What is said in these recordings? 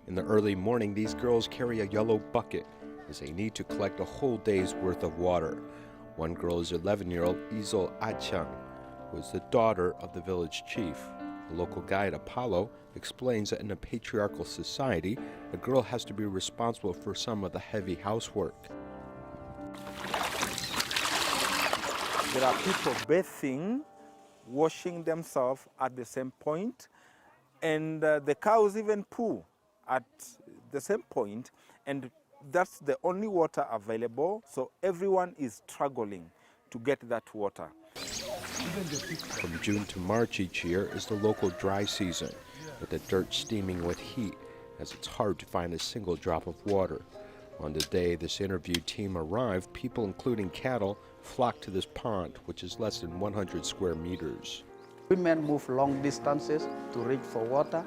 In the early morning, these girls carry a yellow bucket as they need to collect a whole day's worth of water. One girl is 11-year-old E03, who is the daughter of the village chief. The local guide, Apollo, explains that in a patriarchal society, a girl has to be responsible for some of the heavy housework. There are people bathing, washing themselves at the same point, and the cows even poo at the same point, and that's the only water available, so everyone is struggling to get that water. From June to March each year is the local dry season, with the dirt steaming with heat, as it's hard to find a single drop of water. On the day this interviewed team arrived, people including cattle flocked to this pond, which is less than 100 square meters. Women move long distances to reach for water,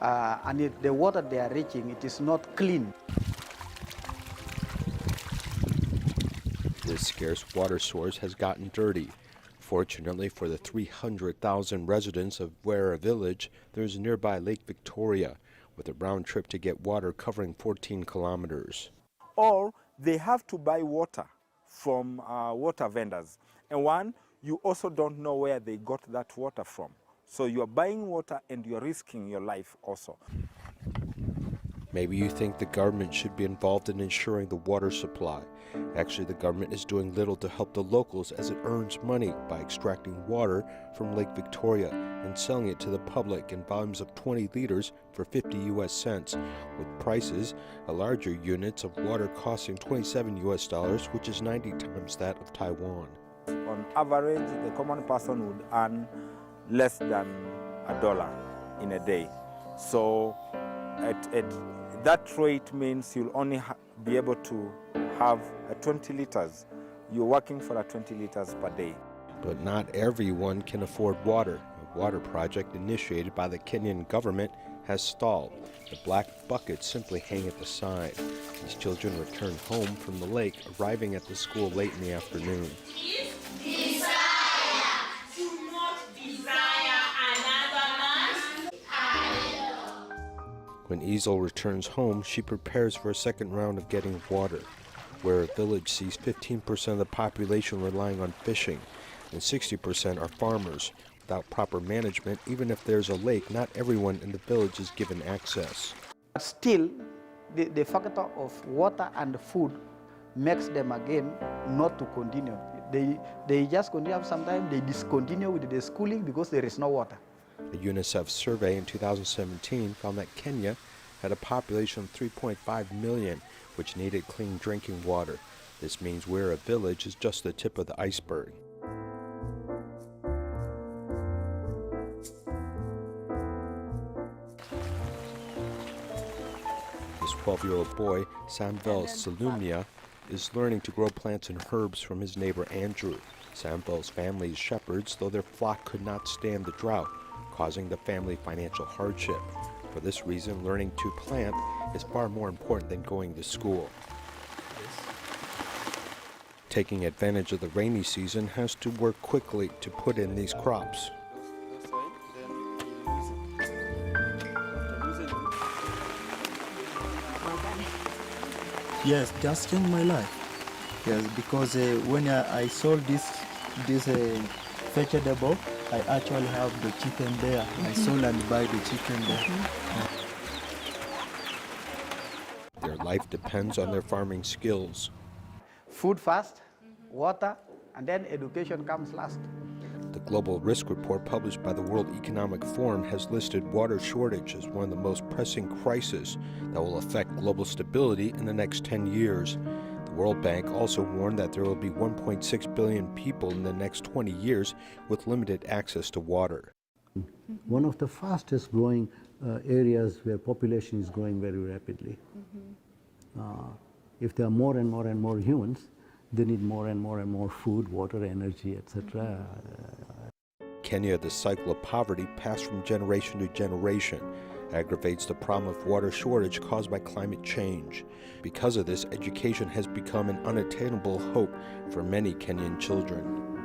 and the water they are reaching, it is not clean. This scarce water source has gotten dirty. Fortunately for the 300,000 residents of Wera village, there is a nearby Lake Victoria, with a round trip to get water covering 14 kilometers. Or they have to buy water from water vendors. And one, you also don't know where they got that water from. So you are buying water and you're risking your life also. Maybe you think the government should be involved in ensuring the water supply. Actually, the government is doing little to help the locals as it earns money by extracting water from Lake Victoria and selling it to the public in volumes of 20 liters for 50 US cents, with prices, larger units of water costing 27 US dollars, which is 90 times that of Taiwan. On average, the common person would earn less than $1 in a day. So at that rate means you'll only be able to have 20 liters. You're working for 20 liters per day. But not everyone can afford water. A water project initiated by the Kenyan government has stalled. The black buckets simply hang at the side. These children return home from the lake, arriving at the school late in the afternoon. When Ezel returns home, she prepares for a second round of getting water. Where a village sees 15% of the population relying on fishing, and 60% are farmers. Without proper management, even if there's a lake, not everyone in the village is given access. But still, the factor of water and food makes them again not to continue. They just continue. Sometimes they discontinue with the schooling because there is no water. A UNICEF survey in 2017 found that Kenya had a population of 3.5 million, which needed clean drinking water. This means Wera village is just the tip of the iceberg. This 12-year-old boy, Samvel Salumia, is learning to grow plants and herbs from his neighbor Andrew. Samvel's family is shepherds, though their flock could not stand the drought, causing the family financial hardship. For this reason, learning to plant is far more important than going to school. Taking advantage of the rainy season has to work quickly to put in these crops. Yes, just changed my life. Yes, because when I sold this vegetable, I actually have the chicken there. I sold and buy the chicken there. Their life depends on their farming skills. Food first, water, and then education comes last. The Global Risk Report published by the World Economic Forum has listed water shortage as one of the most pressing crises that will affect global stability in the next 10 years. The World Bank also warned that there will be 1.6 billion people in the next 20 years with limited access to water. One of the fastest growing areas where population is growing very rapidly. If there are more and more humans, they need more and more food, water, energy, etc. Kenya, the cycle of poverty passed from generation to generation, aggravates the problem of water shortage caused by climate change. Because of this, education has become an unattainable hope for many Kenyan children.